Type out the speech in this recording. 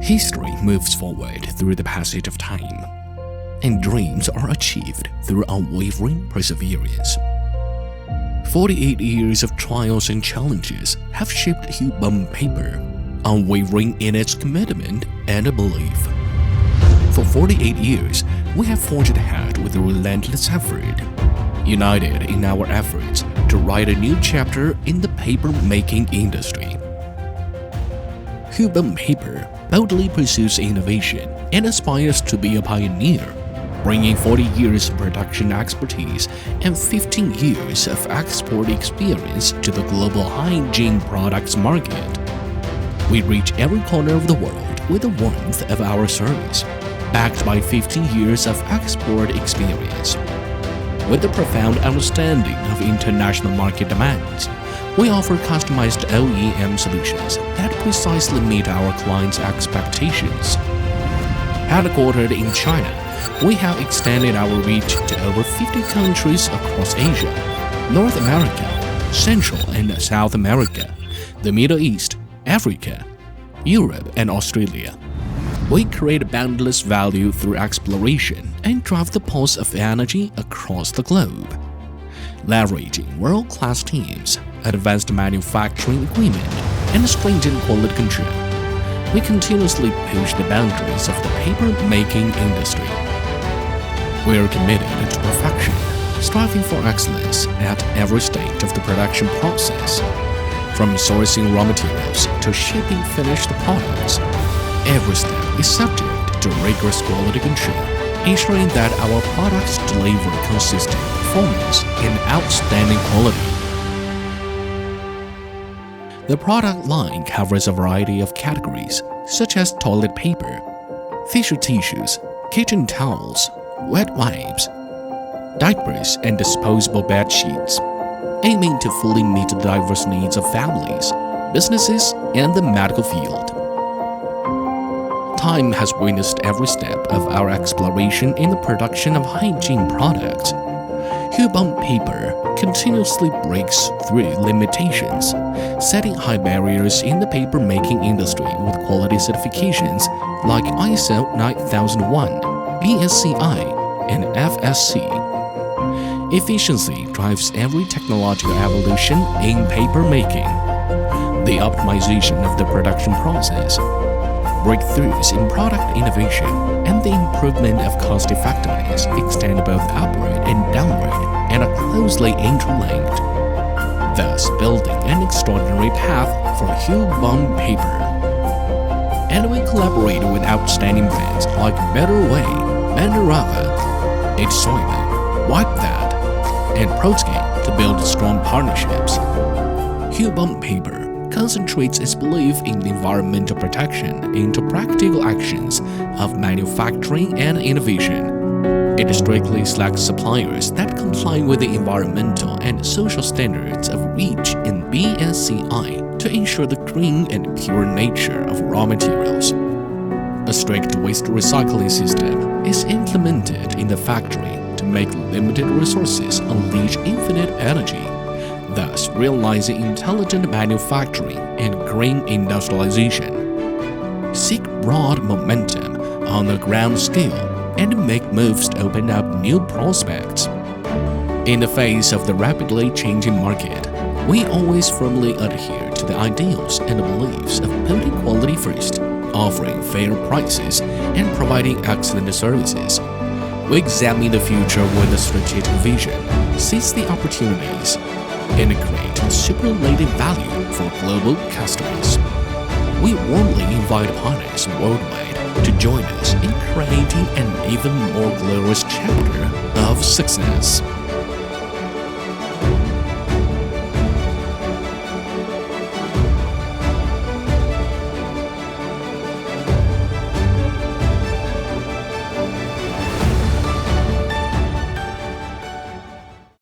History moves forward through the passage of time, and dreams are achieved through unwavering perseverance. 48 years of trials and challenges have shaped Hewbonn Paper, unwavering in its commitment and belief. For 48 years, we have forged ahead with a relentless effort, united in our efforts to write a new chapter in the paper-making industry. Hewbonn Paper boldly pursues innovation and aspires to be a pioneer, bringing 40 years of production expertise and 15 years of export experience to the global hygiene products market. We reach every corner of the world with the warmth of our service, backed by 15 years of export experience. With a profound understanding of international market demands, we offer customized OEM solutions that precisely meet our clients' expectations. Headquartered in China, we have extended our reach to over 50 countries across Asia, North America, Central and South America, the Middle East, Africa, Europe, and Australia. We create boundless value through exploration and drive the pulse of energy across the globe. Leveraging world-class teams, advanced manufacturing equipment, and stringent quality control, we continuously push the boundaries of the paper-making industry. We are committed to perfection, striving for excellence at every stage of the production process. From sourcing raw materials to shipping finished products, every step is subject to rigorous quality control, ensuring that our products deliver consistent performance and outstanding quality. The product line covers a variety of categories, such as toilet paper, facial tissues, kitchen towels, wet wipes, diapers, and disposable bed sheets, aiming to fully meet the diverse needs of families, businesses, and the medical field. Time has witnessed every step of our exploration in the production of hygiene products. Hewbonn Paper continuously breaks through limitations, setting high barriers in the paper-making industry with quality certifications like ISO 9001, BSCI, and FSC. Efficiency drives every technological evolution in paper-making. The optimization of the production process, breakthroughs in product innovation, and the improvement of cost-effectiveness extend both upward and downward and are closely interlinked, thus building an extraordinary path for Hewbonn Paper. And we collaborate with outstanding brands like Better Way, Bandarava, It's Soyman, Wipe That, and Protscape to build strong partnerships. Hewbonn Paper concentrates its belief in environmental protection into practical actions of manufacturing and innovation. It strictly selects suppliers that comply with the environmental and social standards of REACH and BSCI to ensure the green and pure nature of raw materials. A strict waste recycling system is implemented in the factory to make limited resources unleash infinite energy, thus realizing intelligent manufacturing and green industrialization. Seek broad momentum on the ground scale and make moves to open up new prospects. In the face of the rapidly changing market, we always firmly adhere to the ideals and beliefs of putting quality first, offering fair prices, and providing excellent services. We examine the future with a strategic vision, seize the opportunities, and create superlative value for global customers. We warmly invite partners worldwide to join us in creating an even more glorious chapter of success.